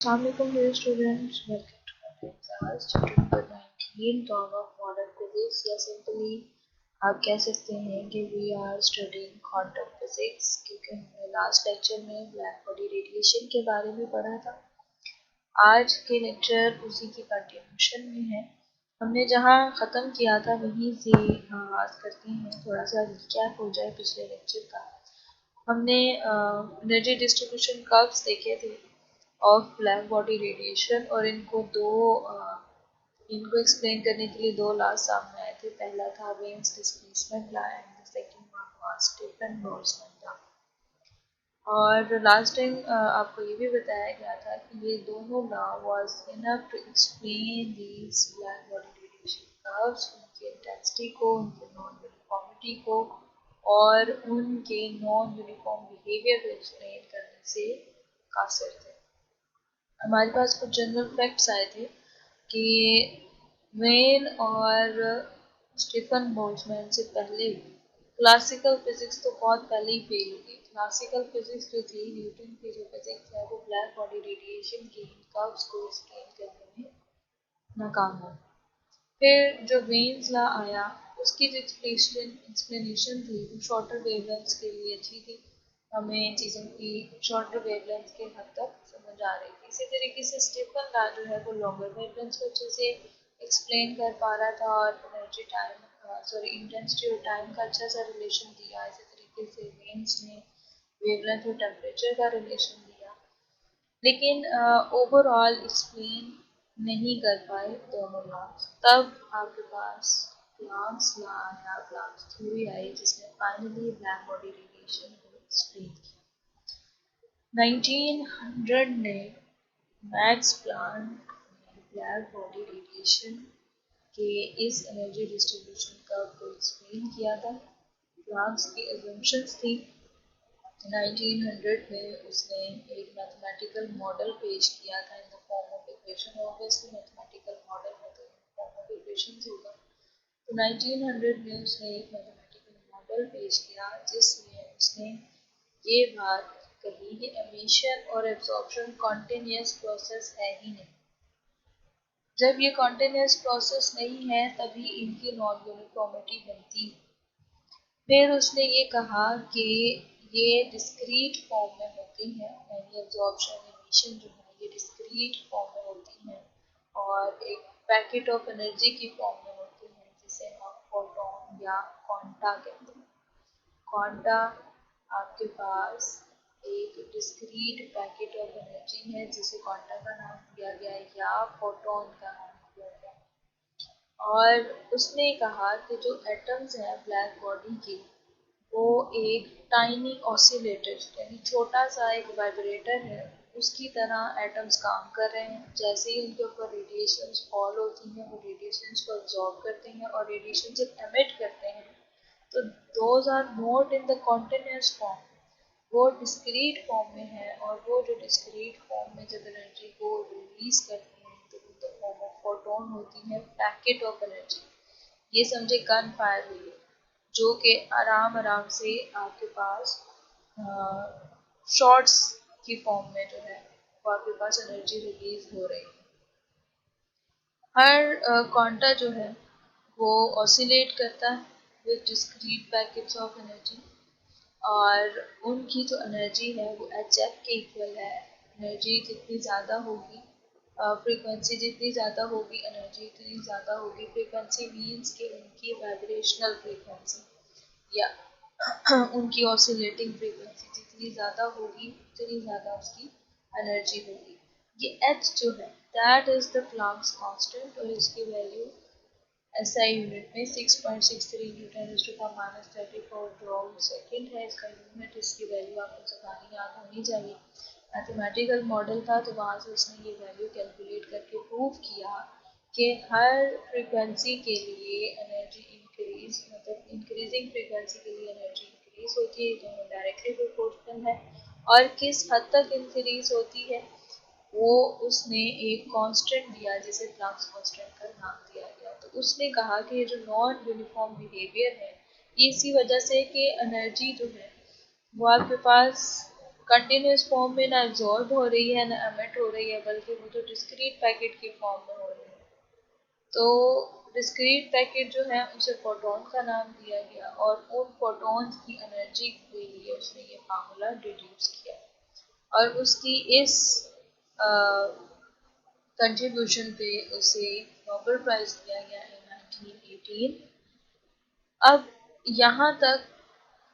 Assalamualaikum dear students, welcome to my class chapter number 19 dawn of modern physics या simply आप कह सकते हैं कि we are studying quantum physics क्योंकि हमने लास्ट लेक्चर में ब्लैक बॉडी रेडिएशन के बारे में पढ़ा था। आज के लेक्चर उसी की कंटिन्यूशन में है। हमने जहाँ ख़त्म किया था वहीं से आगाज़ करते हैं। थोड़ा सा रिकैप हो जाए पिछले लेक्चर का। हमने एनर्जी डिस्ट्रीब्यूशन कर्व्स देखे थे ऑफ ब्लैक बॉडी रेडिएशन और इनको एक्सप्लेन करने के लिए दो लॉज सामने आए थे। पहला था Wien's displacement law and the second one was Stefan Boltzmann law. और लास्ट टाइम आपको ये भी बताया गया था कि ये दोनों law was enough to explain these black body radiation curves, उनकी इंटेंसिटी को, उनके नॉन यूनिफॉर्मिटी को और उनके नॉन यूनिफॉर्म बिहेवियर को एक्सप्लेन करने से कासिर थे। हमारे पास कुछ जनरल फैक्ट्स आए थे कि वेन और स्टीफन बोल्ट्जमैन से पहले क्लासिकल फिजिक्स तो बहुत पहले ही फेल हो गई। क्लासिकल फिजिक्स जो थी, न्यूटन की जो फिजिक्स है, वो ब्लैक बॉडी रेडिएशन के कर्व्स को एक्सप्लेन करने में नाकाम हो। फिर जो वेन्स लॉ आया, उसकी जो एक्सप्लेनेशन थी वो शॉर्टर वेवलेंथ्स के लिए अच्छी थी। हमें चीज़ों की शॉर्टर वेवलेंथ के हद तक समझ आ रही थी। इसी तरीके से स्टीफन लॉ जो है वो लॉन्गर वेवलेंथ को अच्छे से एक्सप्लेन कर पा रहा था और एनर्जी टाइम इंटेंसिटी और टाइम का अच्छा सा रिलेशन दिया। इसी तरीके से वेन्स ने वेवलेंथ और टेम्परेचर का रिलेशन दिया, लेकिन ओवरऑल एक्सप्लेन नहीं कर पाए दोनों लॉज। तब आपके पास प्लांक्स लॉ आया, प्लांक्स थ्योरी आई, जिसने फाइनली ब्लैक बॉडी रेडिएशन को एक्सप्लेन किया। 1900 में मैक्स प्लांक ने ब्लैक बॉडी रेडिएशन के इस एनर्जी डिस्ट्रीब्यूशन कर्व को एक्सप्लेन किया था। प्लांक्स की अजम्पशंस थी। 1900 में उसने एक मैथमेटिकल मॉडल पेश किया था in the form of equation. Obviously mathematical model है तो फॉर्म ऑफ इक्वेशन होगा। तो 1900 में उसने एक मैथमेटिकल मॉडल पेश किया जिसमें उसने ये बात कही कि एमिशन और एब्जॉर्प्शन कॉन्टिन्यूस प्रोसेस है ही नहीं। जब ये कॉन्टिन्यूस प्रोसेस नहीं है तभी इनकी नॉन यूनिफॉर्मिटी बनती। फिर उसने ये कहा कि ये डिस्क्रीट फॉर्म में होती हैं, यानी एब्जॉर्प्शन एमिशन जो है ये डिस्क्रीट फॉर्म में होती हैं और एक पैकेट ऑफ एनर्जी की फॉर्म में होती हैं, जिसे हम फोटोन या क्वांटा कहते हैं। क्वांटा आपके पास एक डिस्क्रीट पैकेट ऑफ एनर्जी है जिसे क्वांटा का नाम दिया गया है या फोटोन का नाम दिया गया है। और उसने कहा कि जो एटम्स हैं ब्लैक बॉडी के, वो एक टाइनी ऑसिलेटर यानी छोटा सा एक वाइब्रेटर है, उसकी तरह एटम्स काम कर रहे हैं। जैसे ही उनके ऊपर रेडिएशंस फॉल होती हैं, वो रेडिएशंस को अब्जॉर्ब करते हैं और रेडिएशन जब एमिट करते हैं तो those are not in the continuous form, वो डिस्क्रीट फॉर्म में है। और वो जो डिस्क्रीट फॉर्म में जब एनर्जी को रिलीज करते हैं तो in the form of photon होती है, पैकेट ऑफ एनर्जी। ये समझे गन फायर हुई है, जो कि आराम आराम से आपके पास शॉट्स की फॉर्म में जो है वो आपके पास एनर्जी रिलीज हो रही है। हर क्वांटा जो है वो ऑसिलेट करता है with discrete packets of energy और उनकी जो एनर्जी है वो एच एफ के इक्वल है। एनर्जी जितनी ज़्यादा होगी, फ्रीक्वेंसी जितनी ज़्यादा होगी, एनर्जी इतनी ज़्यादा होगी। फ्रीक्वेंसी मीन्स कि उनकी वाइब्रेशनल फ्रीक्वेंसी या उनकी ऑसिलेटिंग फ्रीक्वेंसी जितनी ज़्यादा होगी उतनी ज़्यादा उसकी एनर्जी होगी। ये एच जो है that is the Planck's constant और इसकी वैल्यू एसआई यूनिट में 6.63 newton is to the minus 34 joule second है। इसका यूनिट, इसकी वैल्यू आपको ज़बानी याद होनी चाहिए। मैथमेटिकल मॉडल था तो वहाँ से उसने ये वैल्यू कैलकुलेट करके प्रूव किया कि हर फ्रीक्वेंसी के लिए एनर्जी इंक्रीज, मतलब इंक्रीजिंग फ्रीक्वेंसी के लिए एनर्जी इंक्रीज होती है, दोनों डायरेक्टली प्रोपोर्शनल है। और किस हद तक इंक्रीज होती है वो उसने एक कांस्टेंट दिया जिसे प्लांक्स कांस्टेंट का नाम दिया गया। तो उसने कहा कि ये जो नॉन यूनिफॉर्म बिहेवियर है ये इसी वजह से कि एनर्जी जो है वो आपके पास कंटिन्यूस फॉर्म में ना एब्जॉर्ब हो रही है ना एमिट हो रही है, बल्कि वो तो डिस्क्रीट पैकेट की फॉर्म में हो रही है। तो डिस्क्रीट पैकेट जो है उसे फोटोन का नाम दिया गया और उन फोटोन्स की एनर्जी के लिए उसने ये फार्मूला डिड्यूस किया और उसकी इस कंट्रीब्यूशन पे उसे नोबेल प्राइज दिया गया in 1918। अब यहाँ तक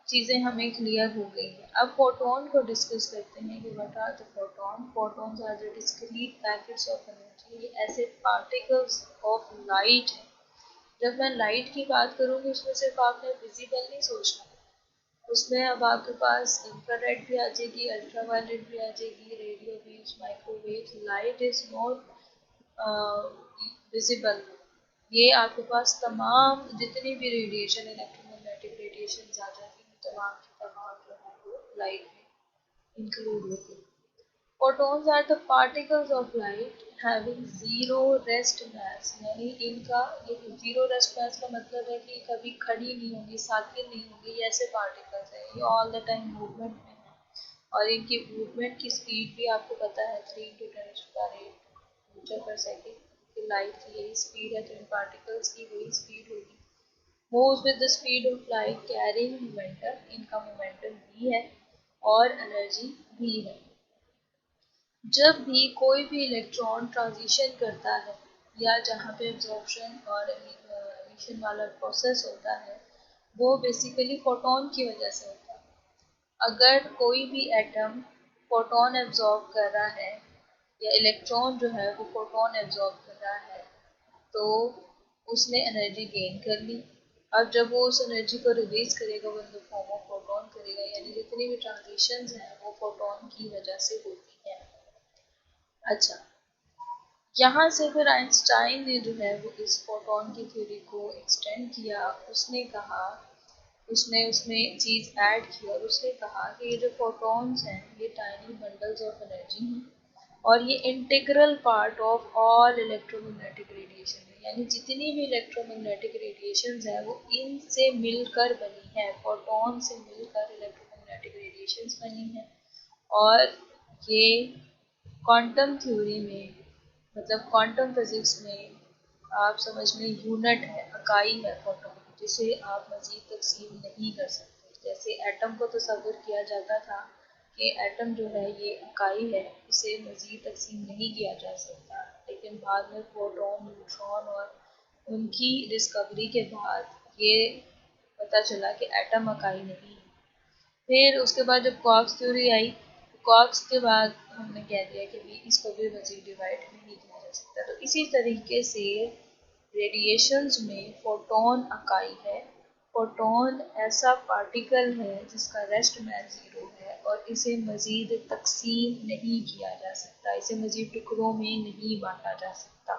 चीज़ें हमें क्लियर हो गई हैं। अब फोटोन को डिस्कस करते हैं कि what are the photon. Photons are the discrete packets of energy. ये ऐसे पार्टिकल्स ऑफ लाइट हैं। जब मैं लाइट की बात करूँगी उसमें सिर्फ आपने विजिबल नहीं सोचना, उसमें अब आपके पास इंफ्रारेड भी आ जाएगी, अल्ट्रावायलेट भी आ जाएगी, radio waves, microwaves. Light is not visible. ये आपके पास तमाम जितनी भी रेडिएशन, इलेक्ट्रोमैग्नेटिक रेडिएशन आ जाती हैं, तमाम की तमाम जो है वो लाइट में इंक्लूड होती है। Photons are the particles of light having zero rest mass, यानी इनका जीरो रेस्ट मास का मतलब है कि कभी खड़ी नहीं होंगी, साकिन नहीं होंगी। ये ऐसे पार्टिकल्स हैं, ये ऑल द टाइम मूवमेंट में है और इनकी मूवमेंट की स्पीड भी आपको पता है 3 × 10⁸ मीटर पर सेकेंड। लाइट की यही स्पीड है, तो इन पार्टिकल्स की वही स्पीड होगी। moves with the speed of light carrying momentum, इनका मोमेंटम भी है और एनर्जी भी है। जब भी कोई भी इलेक्ट्रॉन ट्रांजिशन करता है या जहाँ पे एब्जॉर्प्शन और एमिशन वाला प्रोसेस होता है, वो बेसिकली फोटोन की वजह से होता है। अगर कोई भी एटम फोटोन एब्जॉर्ब कर रहा है या इलेक्ट्रॉन जो है वो फोटोन एब्जॉर्ब कर रहा है, तो उसने एनर्जी गेन कर ली। अब जब वो उस एनर्जी को रिलीज करेगा वो in the form of photon करेगा, यानी जितनी भी ट्रांजिशंस हैं वो फोटोन की वजह से होती हैं। अच्छा, यहाँ से फिर आइंस्टाइन ने जो है वो इस फोटोन की थ्योरी को एक्सटेंड किया। उसने कहा, उसने उसमें चीज़ ऐड की और उसने कहा कि ये जो फोटॉन्स हैं ये टाइनी बंडल्स ऑफ एनर्जी हैं और ये integral part of all electromagnetic radiation है। यानी जितनी भी इलेक्ट्रोमैग्नेटिक रेडिएशन है वो इनसे मिलकर बनी है, फोटॉन से मिलकर इलेक्ट्रोमैग्नेटिक रेडिएशन बनी है। और ये क्वांटम थ्योरी में, मतलब क्वांटम फिजिक्स में आप समझ लें यूनिट है, इकाई है फोटोन, जिसे आप मजीद तकसीम नहीं कर सकते। जैसे एटम को तस्वर किया जाता था कि एटम जो है ये इकाई है, इसे मजीद तकसीम नहीं किया जा सकता, लेकिन बाद में प्रोटॉन, न्यूट्रॉन और उनकी डिस्कवरी के बाद ये पता चला कि एटम इकाई नहीं है। फिर उसके बाद जब क्वार्क्स थ्योरी आई, क्वार्क्स के बाद हमने कह दिया कि भी इसको भी मजीद डिवाइड नहीं किया जा सकता। तो इसी तरीके से रेडिएशंस में फोटोन इकाई है। फोटोन ऐसा पार्टिकल है जिसका रेस्ट मैस जीरो है और इसे मजीद तकसीम नहीं किया जा सकता, इसे मजीद टुकड़ों में नहीं बांटा जा सकता।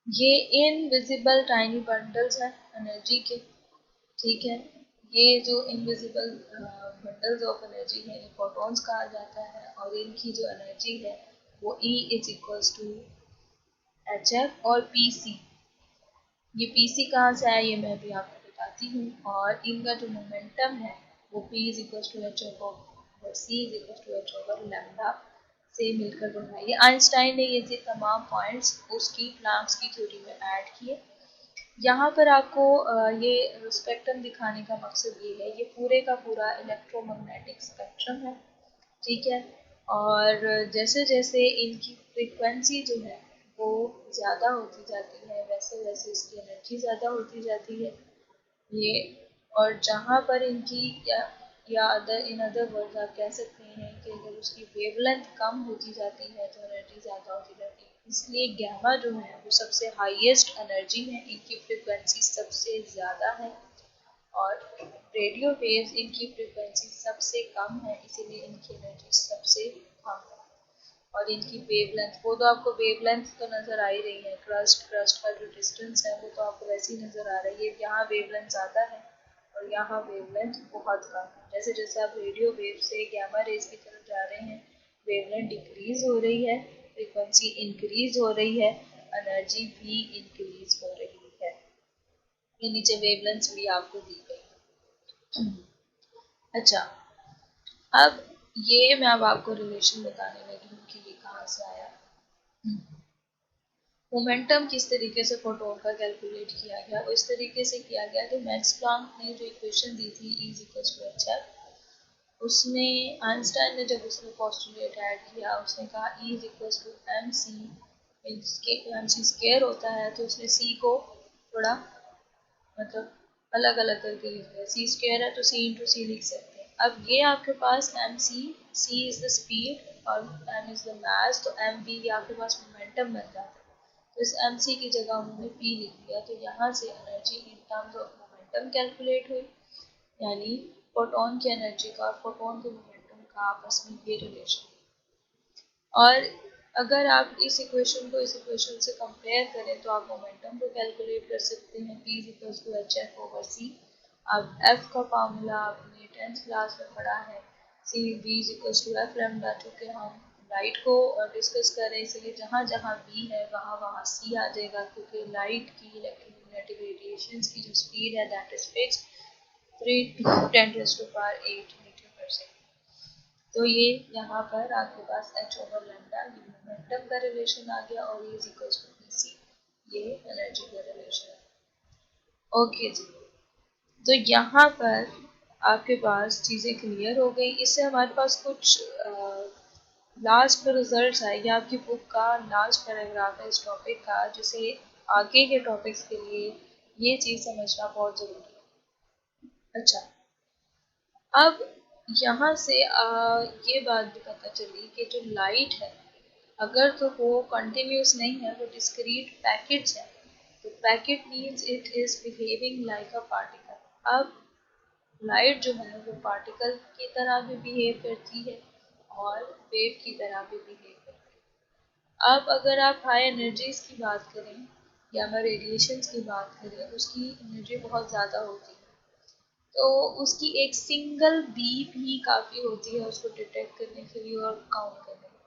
ये इनविजिबल टाइनी बंडल्स हैं एनर्जी के, ठीक है। ये जो इनविजिबल बंडल्स ऑफ एनर्जी है ये फोटॉन्स कहा जाता है और इनकी जो एनर्जी है वो E is equals to H F और पी सी। ये पी सी कहाँ से आया ये मैं भी आपको बताती हूँ। और इनका जो मोमेंटम है वो P is equals to H F और C is equals to H over lambda से मिलकर बना। ये आइंस्टाइन ने ये तमाम पॉइंट्स उसकी प्लैंक्स की थ्योरी में ऐड किए। यहाँ पर आपको ये स्पेक्ट्रम दिखाने का मकसद ये है, ये पूरे का पूरा इलेक्ट्रोमैग्नेटिक स्पेक्ट्रम है, ठीक है। और जैसे जैसे इनकी फ्रीक्वेंसी जो है वो ज़्यादा होती जाती है, वैसे वैसे इसकी एनर्जी ज़्यादा होती जाती है। ये और जहाँ पर इनकी या अदर इन अदर वर्ड्स आप कह सकते हैं कि अगर उसकी वेवलेंथ कम होती जाती है तो एनर्जी ज़्यादा होती जाती है। इसलिए गैमा जो है वो सबसे हाईएस्ट एनर्जी है, इनकी फ्रिक्वेंसी सबसे ज़्यादा है। और रेडियो वेव्स इनकी फ्रिक्वेंसी सबसे कम है, इसीलिए इनकी एनर्जी सबसे कम है। और इनकी वेवलेंथ, वो तो आपको वेवलेंथ तो नज़र आ ही रही है, क्रस्ट का जो डिस्टेंस है वो तो आपको वैसे ही नज़र आ रही है। यहाँ वेवलेंथ ज़्यादा है और यहाँ वेवलेंथ बहुत कम है। जैसे जैसे आप रेडियो वेव से गैमा रेज की तरफ जा रहे हैं, वेवलेंथ डिक्रीज हो रही है, फ्रीक्वेंसी इंक्रीज हो रही है, एनर्जी भी इंक्रीज हो रही है। ये नीचे वेवलेंथ भी आपको दी गई। अच्छा, अब ये मैं अब आपको रिलेशन बताने लगी हूँ कि ये कहाँ से आया। मोमेंटम किस तरीके से फोटोन का कैलकुलेट किया गया, वो इस तरीके से किया गया कि मैक्स प्लैंक ने जो इक्वेशन दी थी E equals to H F, उसमें आइंस्टाइन ने जब उसने पोस्टुलेट ऐड किया उसने कहा E is equals to M C, M C square होता है तो उसने सी को थोड़ा मतलब अलग अलग करके लिख दिया। सी स्क्वायर है तो सी इंटू सी लिख सकते हैं। अब ये आपके पास M C is the speed और एम इज द मास, तो एम वी ये आपके पास मोमेंटम बन जाता है। तो इस एम सी की जगह उन्होंने पी लिख दिया, तो यहाँ से energy in terms of momentum calculate हुई, यानी फोटोन की एनर्जी का और फोटोन के मोमेंटम का आपस में ये रिलेशन। और अगर आप इस इक्वेशन को इस इक्वेशन से कंपेयर करें तो आप मोमेंटम को कैलकुलेट कर सकते हैं, P is equals to H F over C. अब F का फार्मूला आपने 10th क्लास में पढ़ा है, C V is equals to F lambda. चूँकि हम लाइट को डिस्कस कर रहे हैं इसलिए जहाँ जहाँ V है वहाँ वहाँ C आ जाएगा, क्योंकि लाइट की इलेक्ट्रोमैग्नेटिक रेडिएशन की जो स्पीड है that is fixed 3 to 10⁸ metre per second. तो ये यहाँ पर आपके पास h ओवर लैम्डा ये मोमेंटम का रिलेशन आ गया और ये is equals to P C, ये एनर्जी का रिलेशन है। ओके जी, तो यहाँ पर आपके पास चीज़ें क्लियर हो गई। इससे हमारे पास कुछ लास्ट में रिजल्ट्स आएंगे। आपकी बुक का लास्ट पैराग्राफ है इस टॉपिक का, जिसे आगे के टॉपिक्स के लिए ये चीज़ समझना बहुत ज़रूरी है। अच्छा, अब यहाँ से ये बात भी पता चली कि जो लाइट है अगर तो वो कंटिन्यूस नहीं है, वो डिस्क्रीट पैकेट्स है, तो packet means it is behaving like a particle. अब लाइट जो है वो पार्टिकल की तरह भी बिहेव करती है और वेव की तरह भी बिहेव करती है। अब अगर आप हाई एनर्जीज की बात करें या मैं रेडिएशन की बात करें, उसकी एनर्जी बहुत ज़्यादा होती है, तो उसकी एक सिंगल बीप ही काफ़ी होती है उसको डिटेक्ट करने के लिए और काउंट करने के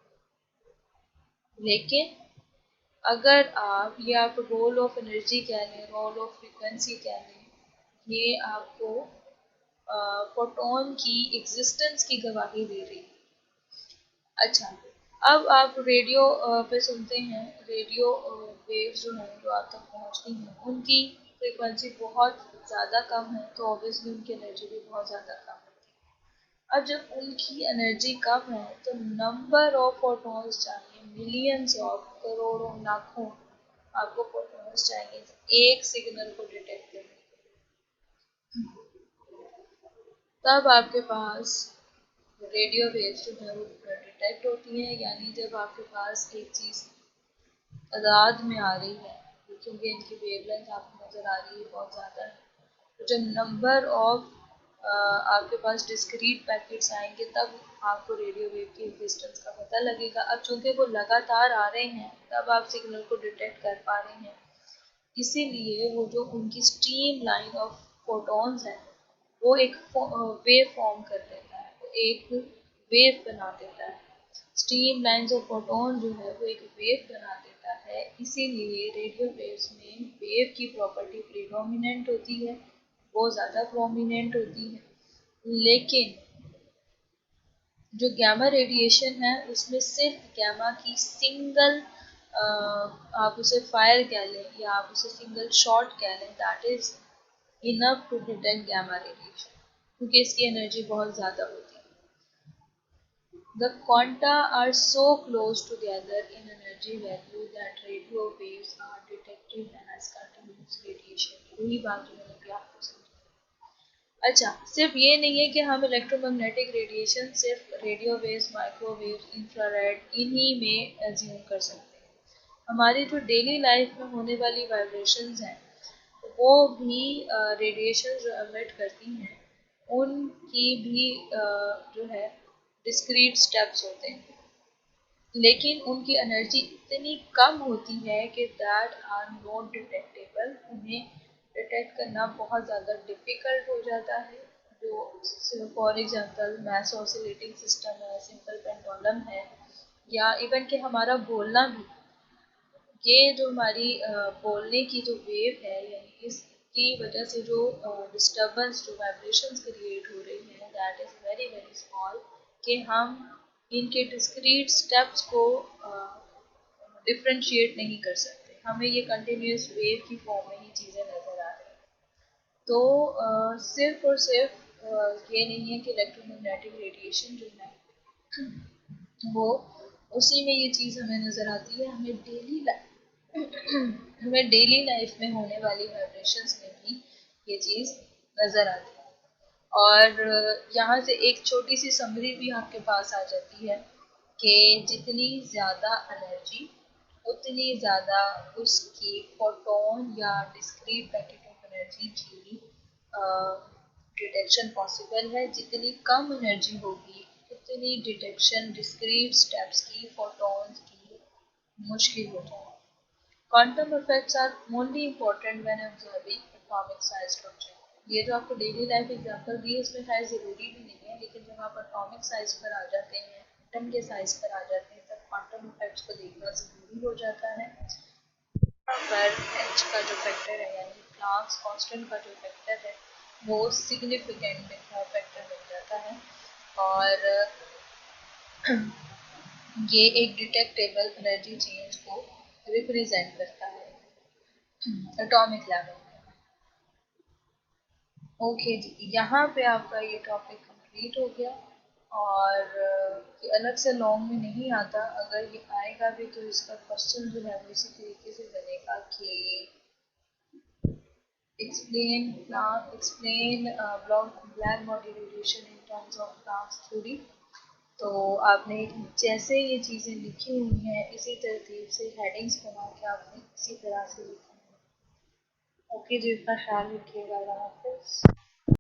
लिए। लेकिन अगर आप रोल ऑफ एनर्जी कह लें, रोल ऑफ फ्रीक्वेंसी कह लें, ये आपको फोटोन की एग्जिस्टेंस की गवाही दे रही है। अच्छा, अब आप रेडियो पे सुनते हैं, रेडियो वेव्स जो हैं जो आप तक पहुंचती हैं उनकी फ्रीक्वेंसी बहुत ज़्यादा कम है, तो ऑब्वियसली उनकी एनर्जी भी बहुत ज़्यादा कम है। अब जब उनकी एनर्जी कम है तो नंबर ऑफ फोटॉन्स चाहिए, मिलियंस ऑफ, करोड़ों, लाखों आपको फोटॉन्स चाहिए एक सिग्नल को डिटेक्ट करने के लिए। तब आपके पास रेडियो वेव्स जो है वो डिटेक्ट होती हैं, यानी जब आपके पास एक चीज़ तादाद में आ रही है, क्योंकि इनकी वेवलेंथ आपको नज़र आ रही है बहुत ज़्यादा है, तो जब नंबर ऑफ आपके पास डिस्क्रीट पैकेट्स आएंगे तब आपको रेडियो वेव की एग्जिस्टेंस का पता लगेगा। अब चूंकि वो लगातार आ रहे हैं तब आप सिग्नल को डिटेक्ट कर पा रहे हैं, इसीलिए वो जो उनकी स्ट्रीम लाइन ऑफ फोटॉन्स है वो एक वेव फॉर्म कर देता है, वो एक वेव बना देता है। स्ट्रीम लाइंस ऑफ फोटोन जो है वो एक वेव बना देता है, इसीलिए रेडियो वेव्स में वेव की प्रॉपर्टी प्रीडोमिनेंट होती है, वो ज़्यादा प्रोमिनेंट होती है। लेकिन जो गामा रेडिएशन है उसमें सिर्फ गामा की सिंगल आप उसे फायर कह लें या आप उसे सिंगल शॉट कह लें, that is enough to detect gamma radiation, क्योंकि इसकी एनर्जी बहुत ज़्यादा होती है। The quanta are so close together in energy value that radio waves are detected as continuous radiation। यही बात जो मैंने अभी आपको समझाई। अच्छा, सिर्फ ये नहीं है कि हम इलेक्ट्रोमैग्नेटिक रेडिएशन सिर्फ रेडियो वेव्स, माइक्रोवेव्स, इंफ्रारेड इन्हीं में एज्यूम कर सकते हैं। हमारी जो डेली लाइफ में होने वाली वाइब्रेशंस हैं वो भी रेडिएशन जो एमिट करती हैं उनकी भी जो है डिस्क्रीट स्टेप्स होते हैं, लेकिन उनकी एनर्जी इतनी कम होती है कि दैट आर नॉट डिटेक्टेबल, उन्हें डिटेक्ट करना बहुत ज़्यादा डिफ़िकल्ट हो जाता है। जो for example mass oscillating system है, सिंपल पेंडुलम है, या इवन कि हमारा बोलना भी, ये जो हमारी बोलने की जो वेव है, यानी इसकी वजह से जो डिस्टर्बेंस जो वाइब्रेशंस क्रिएट हो रही हैं that is very very small, कि हम इनके डिस्क्रीट स्टेप्स को डिफ्रेंशिएट नहीं कर सकते, हमें ये कंटिन्यूस वेव की फॉर्म में ही चीज़ें नज़र आ रही हैं। तो सिर्फ और सिर्फ ये नहीं है कि इलेक्ट्रोमैग्नेटिक रेडिएशन जो है वो उसी में ये चीज़ हमें नज़र आती है, हमें डेली लाइफ में होने वाली वाइब्रेशंस में भी ये चीज़ नज़र आती है। और यहाँ से एक छोटी सी समरी भी आपके पास आ जाती है कि जितनी ज़्यादा एनर्जी उतनी ज़्यादा उसकी फोटोन या डिस्क्रीट पैकेट ऑफ एनर्जी की डिटेक्शन पॉसिबल है। जितनी कम एनर्जी होगी उतनी डिटेक्शन डिस्क्रीट स्टेप्स की फोटॉन्स की मुश्किल हो जाएगी। Quantum effects are only important when observing atomic size structure. ये जो आपको डेली लाइफ एग्जांपल दी है इसमें शायद ज़रूरी भी नहीं है, लेकिन जब आप एटॉमिक साइज पर आ जाते हैं, एटम के साइज पर आ जाते हैं, तब क्वांटम इफेक्ट्स को देखना ज़रूरी हो जाता है। पर एच का जो फैक्टर है यानी प्लांक्स कांस्टेंट का जो फैक्टर है वो सिग्निफिकेंट फैक्टर बन जाता है और ये एक डिटेक्टेबल एनर्जी चेंज को रिप्रेजेंट करता है एटॉमिक लेवल। ओके जी, यहाँ पे आपका ये टॉपिक कंप्लीट हो गया और ये अलग से लॉन्ग में नहीं आता। अगर ये आएगा भी तो इसका क्वेश्चन जो है वो इसी तरीके से बनेगा कि explain black body radiation in terms of Planck's theory। तो आपने जैसे ये चीज़ें लिखी हुई हैं इसी तरतीब से हेडिंग्स बना के आपने इसी तरह से लिखी है। ओके जी, इतना ख्याल रखिएगा। अल्लाह हाफ़िज़।